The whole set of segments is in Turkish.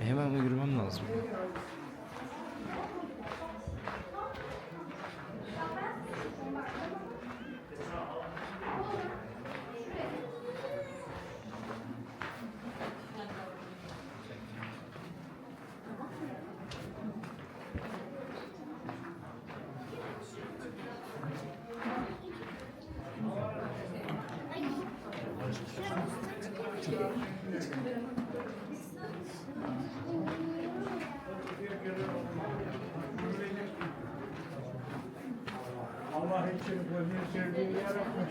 Hemen yürümem lazım. Allah için gözünü sevdiği yaratmış.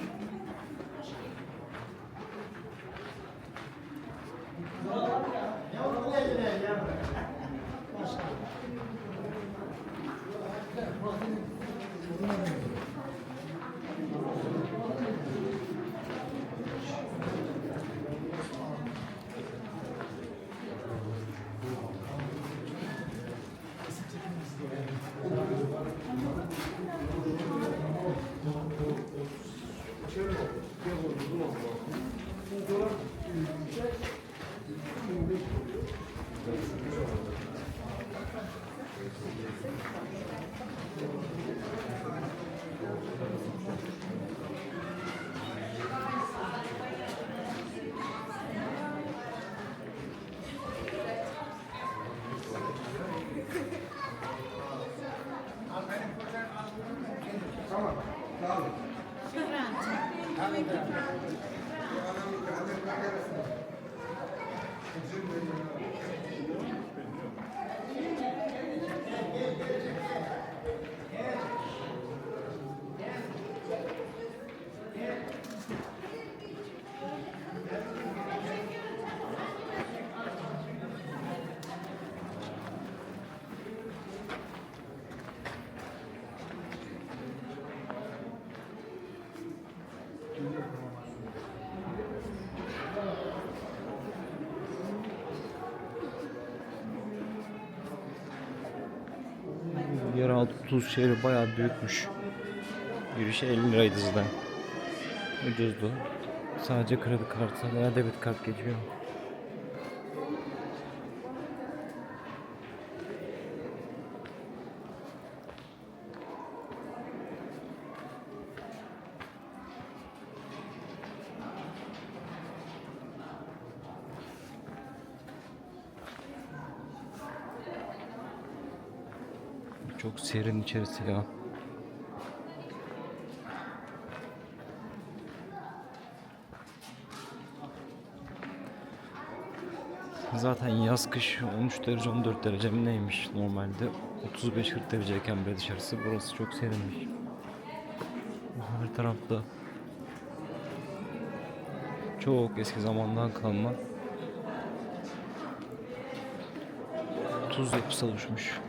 Tamam, sağ olun. Yeraltı Tuz şehri bayağı büyükmüş. Girişi 50 liraydı zaten. Ucuzdu. Sadece kredi kartı veya debit kart geçiyor. Çok serin içerisi ya. Zaten yaz kış 13 derece 14 derece mi neymiş normalde 35-40 dereceyken bile dışarısı, burası çok serinmiş. Her tarafta çok eski zamandan kalma tuz yapısı oluşmuş.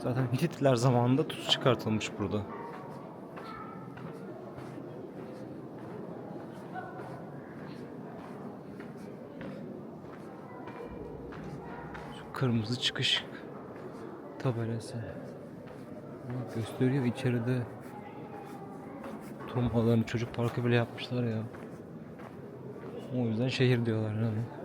Zaten Hititler zamanında tuz çıkartılmış burada. Şu kırmızı çıkış tabelası gösteriyor, içeride turmalarını, çocuk parkı bile yapmışlar ya. O yüzden şehir diyorlar yani.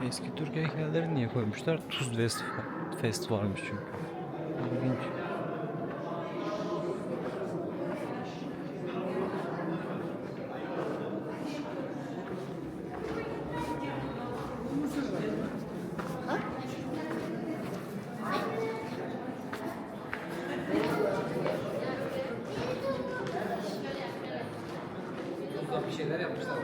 Eski Türk heykelleri niye koymuşlar? Tuz Fest varmış çünkü. İlginç. Bir şeyler yapmışlar.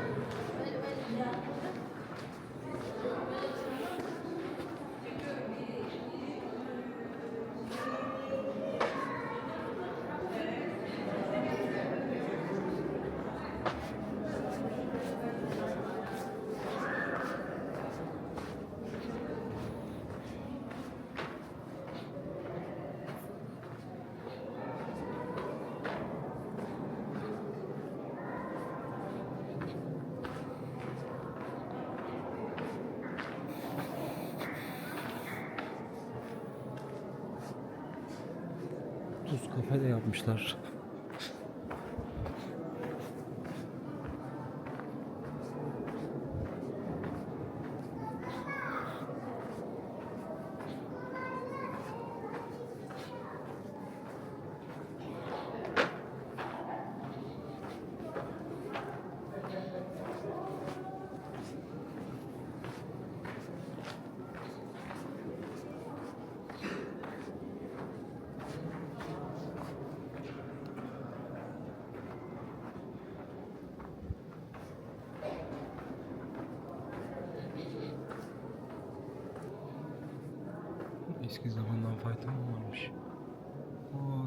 Tuz kafe de yapmışlar. Eski zamandan fayda mı varmış? Aa,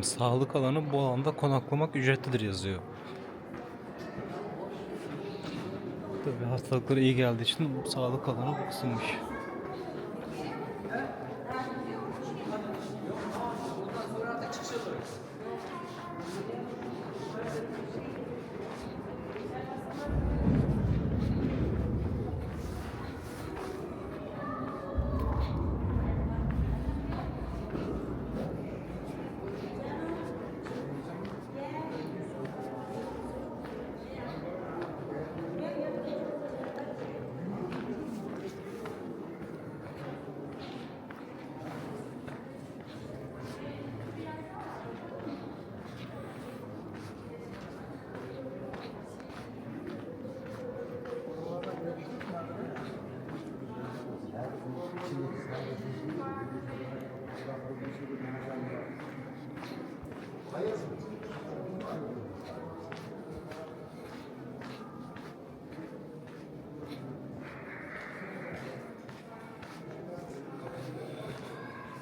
sağlık alanı bu alanda konaklamak ücretlidir yazıyor. Tabii hastalıklara iyi geldiği için bu sağlık alanı bu kısımmış.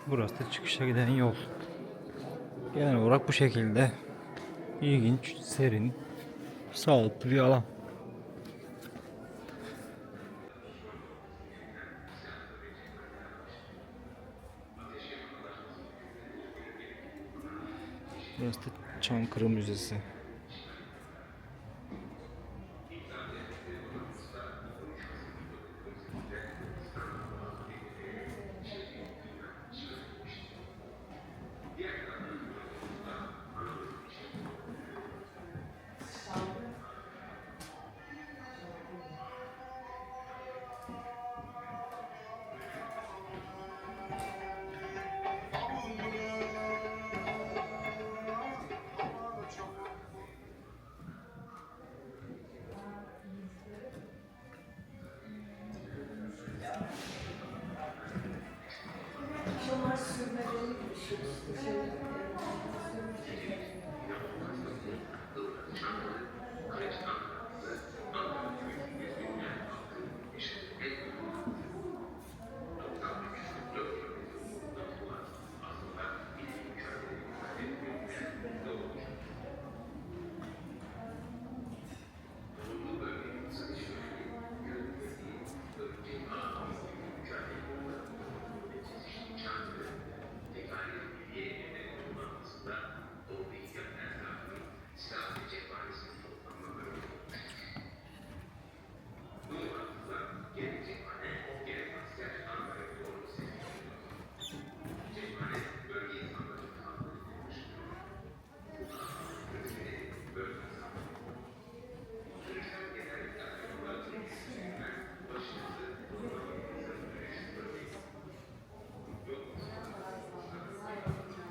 Burası da çıkışa giden yol. Genel olarak bu şekilde. İlginç, serin, sağlıklı bir alan. Burası da Çankırı Müzesi.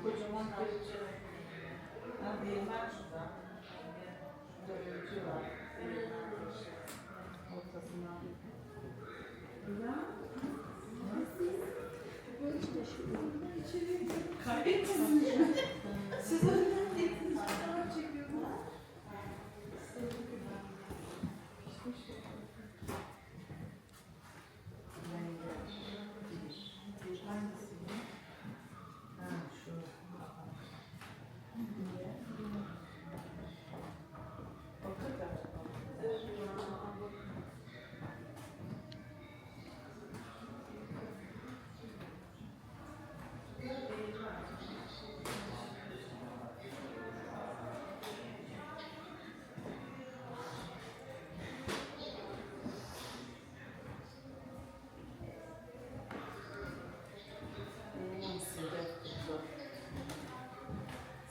Kocaman kırıcı. Değirmen şurada. Dövücü var. Ortasından. Kaybettiniz. Siz önden gittiniz. Fotoğraf çekiyorlar.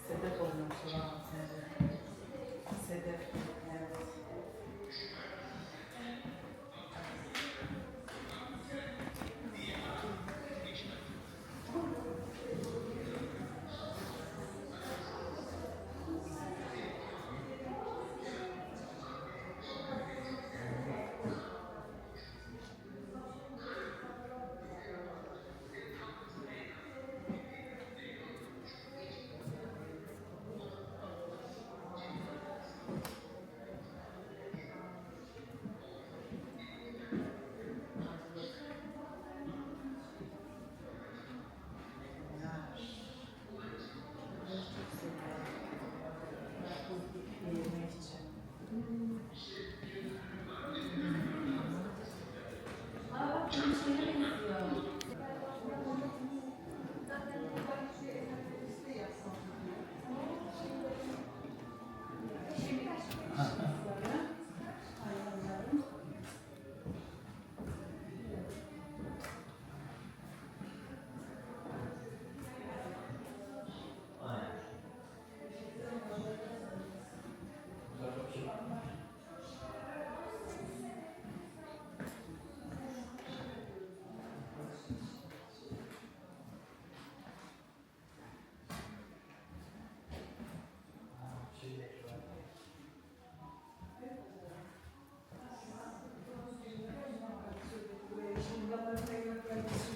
Sedef olmuş olan Sedef. Evet.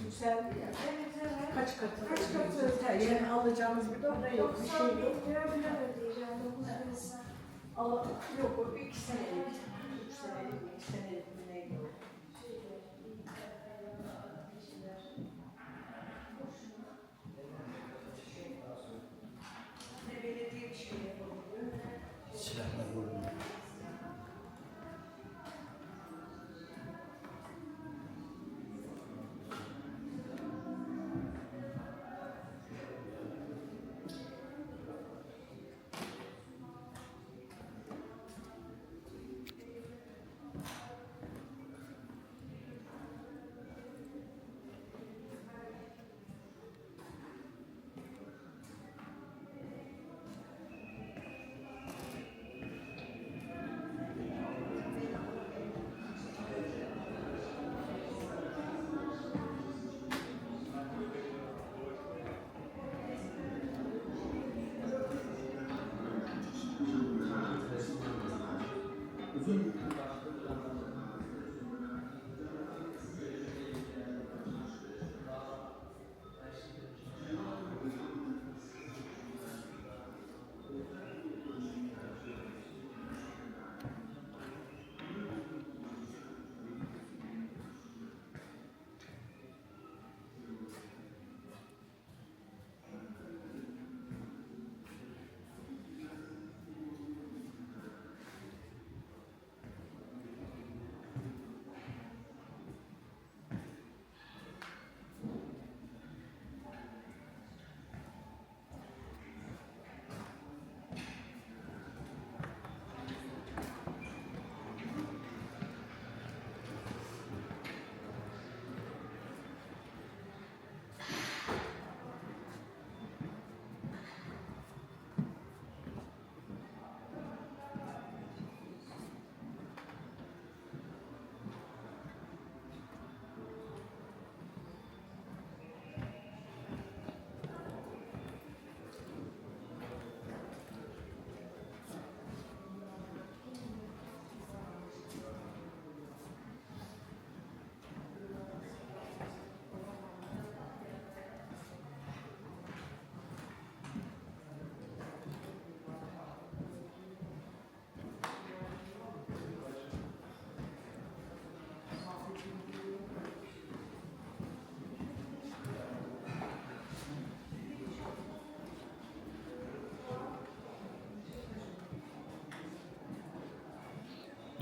Yükseldi ya. Kaç katı? Kaç katı? Yani alacağımız bir para yok, bir şey yok. Yok, o 2 senelik, 3 senelik, 2 senelik bir neydi o? Ne belediye bir şey yapabiliyor. Silahla vurdu.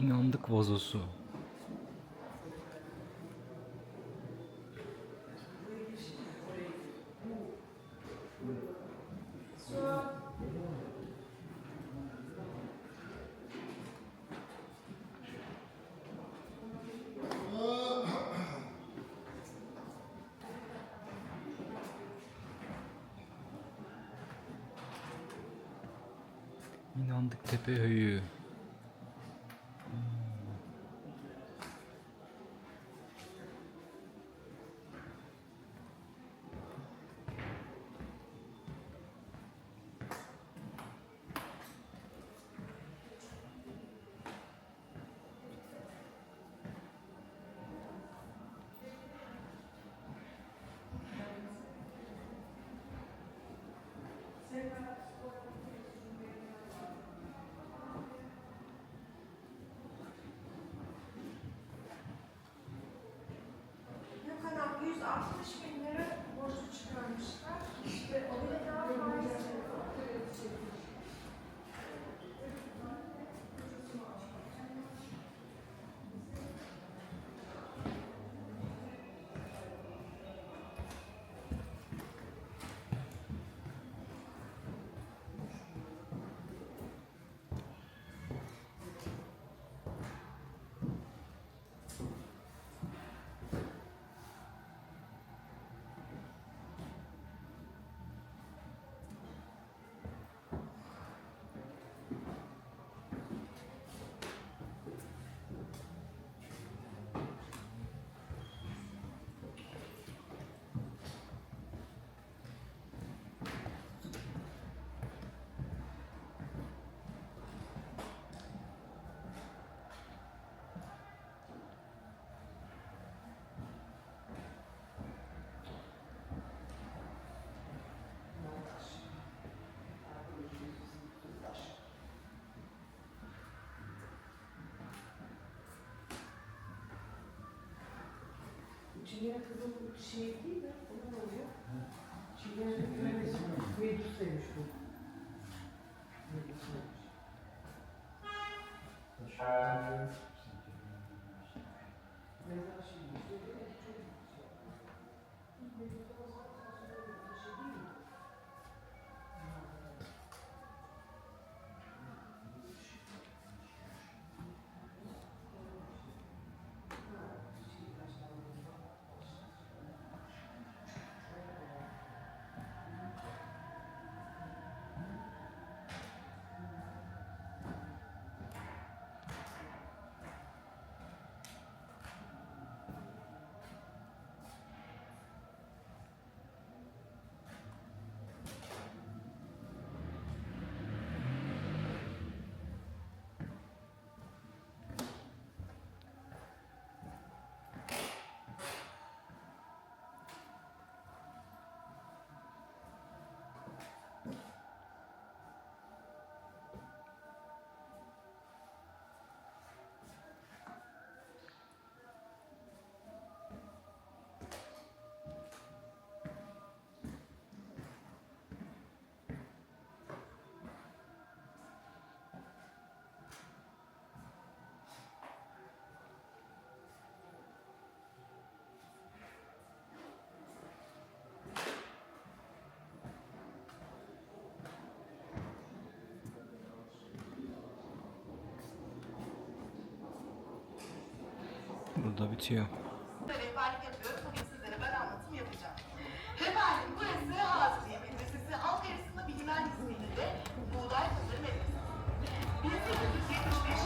İnandık vazosu. İnandık Tepehöyü. Ne kadar? 160.000 lira borcu çıkarmışlar. İşte o da daha faiz. Çingene kızım şey değil mi? O ne oluyor? Çingene Medusa'ymış bu. Medusa'ymış. Mezar şeymiş. Medusa o zaten sonra bir şey değil mi? Burada bitiyor. Rehberlik yapıyorum. Bugün sizlere ben anlatım yapacağım. Efendim burası Hazmiye Medresesi. Halk arasında bilinen ismiyle de Buğday Pazarı Medresesi. 1875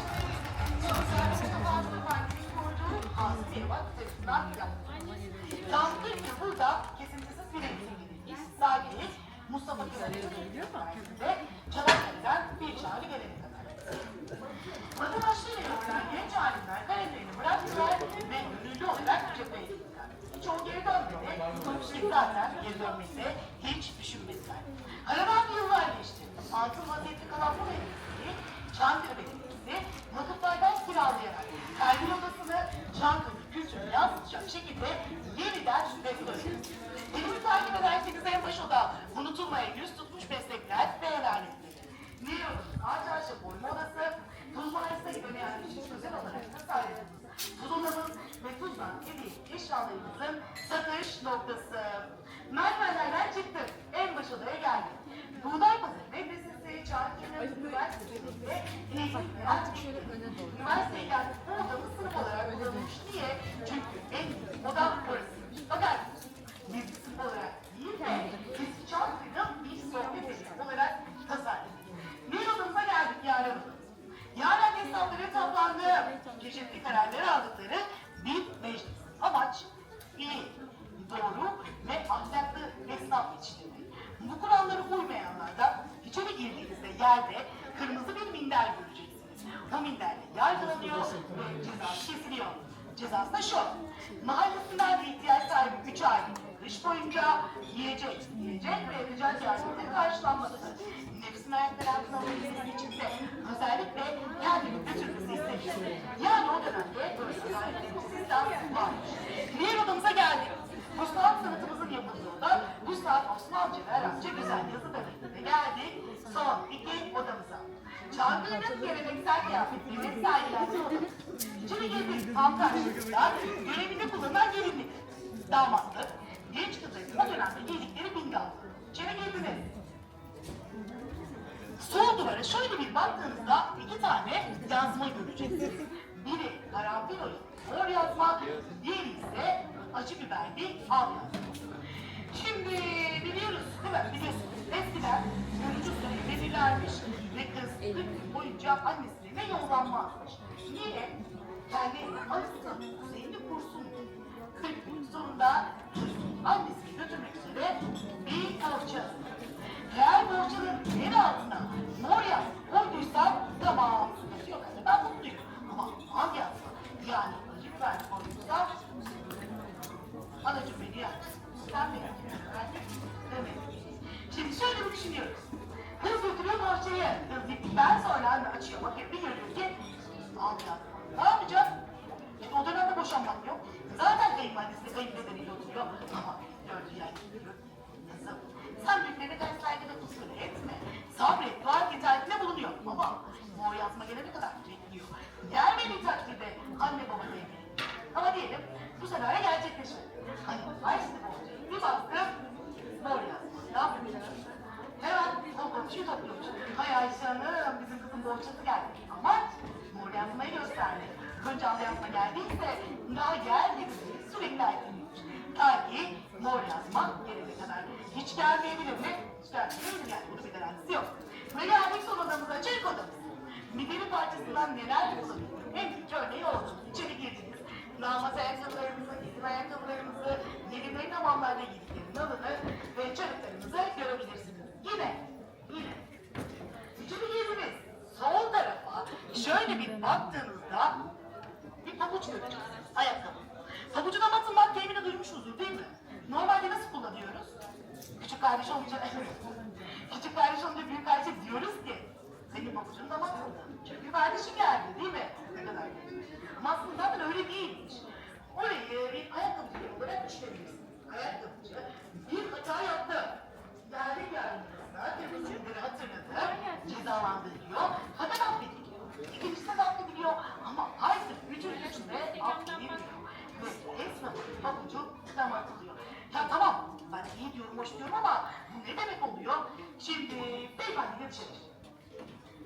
Şahsar Mustafa Efendi'nin kurduğu Hazmiye Vakfı tarafından planlanmış. Tam 40 yıl burada kesintisiz bir eğitim verilmiş. Sakinlik Mustafa Kemal'in sayesinde Çanakkale'den bir çağrı gelene kadar. Vatandaşlarla görülen genç alimler kalemlerini bıraktılar ve gönüllü olarak cepheye gittiler. Çoğu geri dönmedi, ki zaten geri dönmekte hiç düşünmediler. Karavan yıllar geçti. Altın vaziyette kalan bu belediyesi, Çankırı Belediyesi, vakıflardan kiralayarak Erbil Odası'nı Çankırı kültürünü yansıtacak şekilde yeniden restore edildi. Elimi takip ederseniz en başında unutulmaya yüz tutmuş meslekler ve elanetleri. Niye Ağaç Arşı Boyma Odası, Tuzlu Arası'na gidemeyen için özel varış noktası. Merdivenlerden çıktık. En baş odaya geldik. Buğday Pazarı Medresesi, Çağrı Üniversitesi'nde üniversiteye geldik. Bu odamız sınıf olarak kullanılmış. Niye? Çünkü en büyük oda burasıymış. Fakat biz sınıf olarak değil de eski Çağrı'nın bir sohbet evi olarak tasarladık. Bir odamıza geldik Yaren odamız. Yaren hesapları toplandı. Çeşitli kararlar aldıkları bir meclis. Amaç iyi, doğru ve ahlaklı esnaf yetiştirmek. Bu kurallara uymayanlardan içeri girdiğinizde yerde kırmızı bir minder göreceksiniz. O minderle yargılanıyor ve cezası kesiliyor. Cezası da şu: mahallesinden ihtiyaç sahibi 3 aylık kış boyunca yiyecek ve edecek yardımları karşılanması. Nefsine ayakları altına alınması için de özellikle kendini götürmesi isteniyor. Yani o dönemde böyle sistem varmış. Diğer odamıza geldik. Bu saat sanatımızın yapıldığı oda, bu saat Osmanlıca ve Arapça güzel yazı bebeklerine geldik. Son 2 odamıza. Çağrı'nın geleneksel kıyafetleri sergilendiği odamız. İçeri girdik. Tam karşımızda görevinde kullanılan gelinlik, damatlık, genç kızların o dönemde giydikleri bingal. İçeri girdiniz. Sol duvara şöyle bir baktığınızda 2 tane yazma göreceksiniz. Biri karanfil oyun, mor yazma, diğeri ise acı biberli al yazma. Şimdi biliyoruz değil mi? Biliyorsunuz. Eskiden görücü usulü belirlenmiş ve kız 40 gün boyunca annesine yollanmazmış. Niye? Kendi annesinin kuzeyini kursun. 40 gün sonunda annesini götürmek üzere bir bohça. Eğer bohçanın en altına mor yazma koyduysam tamam, sıkıntı yok. Yani ben mutluyum. Ama al yazma, yani acı biberli koyduysam anacığım beni yer. Sen beni demek. Şimdi şöyle bir düşünüyoruz. Kız götürüyor bohçayı. Kız gittikten sonra anne açıyor. Bakın bir görüyor ki al yazma. Ne yapacak? Şimdi o dönemde boşanmak yok. Zaten kayınvalidesi kayınpederiyle oturuyor. Ama gördüğü yer gidiyor. Kızım, sen büyüklerine karşı saygıda kusur etme. Sabret, var itaatinde bulunuyor. Ama mor yazma gelene kadar bekliyor. Gelmediği takdirde anne baba sevgili. Ama diyelim bu senaryo gerçekleşmedi. Hani açtı bohçayı, bir baktım mor yazma. Ne yapıyorsunuz? Hemen o komşuyu topluyormuş. Hay Ayşe Hanım, bizim kızın bohçası geldi. Ama mor yazmayı gösterdi. Önce al yazma geldiyse daha gelmedi sürekli aydınlıyormuş. Ta ki mor yazma gelene kadar. Hiç gelmeyebilir mi? Hiç gelmeyebilir mi? Yani bunun bir garantisi yok. Ve geldik son odamıza, çelik odamız. Mideli parçasından neler yapılabilir? En büyük örneği oldu. İçeri girdiniz. Namaz ayakkabılarımızı, giydim ayakkabılarımızı, gelinlerin hamamlarda giydiklerinin alını ve çarıklarımızı görebilirsiniz. Yine. İçeri girdiniz. Sol tarafa şöyle bir baktığınızda bir pabuç göreceğiz. Ayakkabı. Pabucuna batırmak terimini duymuşuzdur değil mi? Normalde nasıl kullanıyoruz? Küçük kardeş olunca, küçük kardeş olunca büyük kardeş diyoruz ki senin pabucun da batıldı. Çünkü kardeşin geldi değil mi? Ne kadar güzel. Ama aslında zaten öyle değilmiş. Orayı bir ayakkabıcı olarak işleyebilirsin. Ayakkabıcı bir hata yaptı. Geldi yanımızda, kırmızı günleri hatırladı, cezalandırılıyor, fakat affediliyor. İkincisi de affediliyor ama artık üçüncüsü de affedilmiyor. Ve esnafın pabucu damatılıyor. Ya tamam, ben iyi diyorum, hoş diyorum ama bu ne demek oluyor? Şimdi beyefendiyle dışarı çıktım.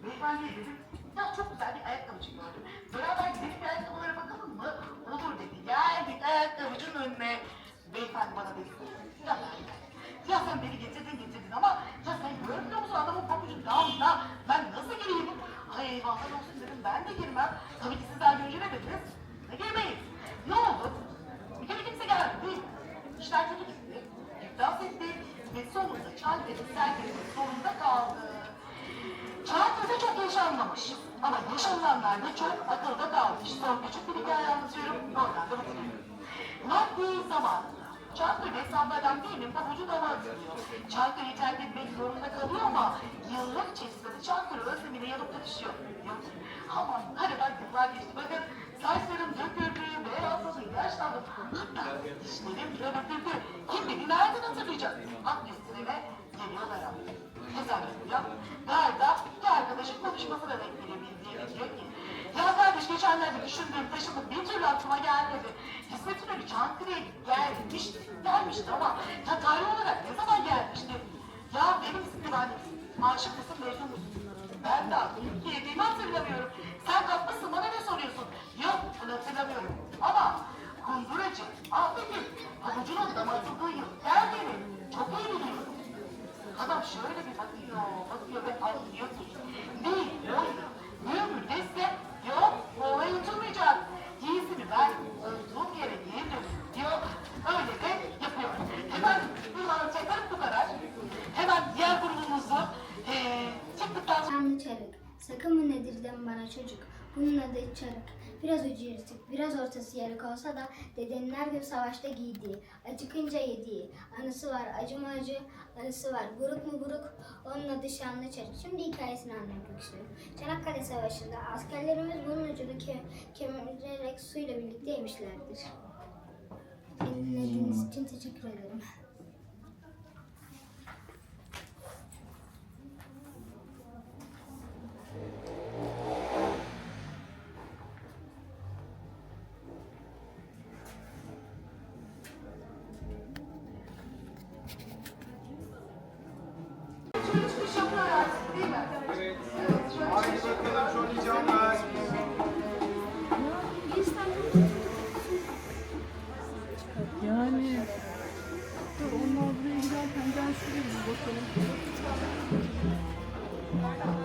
Beyefendiye dedim, ya çok güzel bir ayakkabıcı gördüm. Beraber gidelim bir ayakkabılara bakalım mı? Olur dedi. Geldik ayakkabıcının önüne. Beyefendi bana dedi, ya sen beni getirdin ama ya sen görmüyor musun adamın pabucun damına? Ben nasıl gireyim? Ay eyvallah olsun dedim, ben de girmem. Tabii ki sizler görünce ne dediniz? Ne girmeyiz? Ne oldu? Bir kere kimse gelmedi değil mi? İşler kötü gitti. İflas etti ve sonunda Çankırı'nı sergilemek zorunda kaldı. Çankırı'da çok yaşanmamış ama yaşanılanlar da çok akılda kalmış. Son küçük bir hikaye anlatıyorum, oradan da bitiriyorum. Vakti zamanında Çankırı hesaplardan birinin pabucu dama atılıyor. Çankırı'yı terk etmek zorunda kalıyor ama yıllar içerisinde Çankırı özlemine yanıp da düşüyor. Aman aradan yıllar geçti, bakın saçlarım döküldü, beyazladı, yaşlandı. Hatta dişlerim döküldü. Kim beni nereden hatırlayacak? Akdestreme geliyorlar abi. Hesap yapıyor. Galiba bir arkadaşın konuşmasına denk gelebildiğini diyor ki ya kardeş geçenlerde düşündüğüm taşındım bir türlü aklıma gelmedi. İsmet İnönü Çankırı'ya gelmişti. Gelmişti ama ya tarih olarak ne zaman gelmişti? Ya benim güvenlik. Aşık mısın, mezun musun? Ben daha ilk yediğimi hatırlamıyorum. Sen kalkmışsın, bana ne soruyorsun? Yok, bunu hatırlamıyorum. Ama kunduracı, Ahmet'in avucunun damatıldığı yıl geldiğini çok iyi biliyorum. Adam şöyle bir bakıyor ve anlıyor ki değil, oydu. Ne ömür dese, yok, bu olay unutulmayacak. Giysimi ben olduğum yere geri dönüyorum diyor. Öyle de yapıyor. Hemen bir anlatacaklarım bu kadar. Hemen diğer grubumuzu çıktıktan sonra... Çamlı çarık, sakın mı nedir deme bana çocuk, bunun adı çarık. Biraz ucu yırtık, biraz ortası yarık olsa da dedenin her gün savaşta giydiği, acıkınca yediği, anısı var, acı mı acı, anısı var, buruk mu buruk, onun adı şanlı çarık. Şimdi hikayesini anlatmak istiyorum. Çanakkale Savaşı'nda askerlerimiz bunun ucunu kemirerek suyla birlikte yemişlerdir. Beni dinlediğiniz için teşekkür ederim. Şöyle çıkış yapıyor artık, değil mi? Evet. Haydi bakalım Johnny Canlar. Yani dur onlar buraya giderken gel şuraya bir bakalım.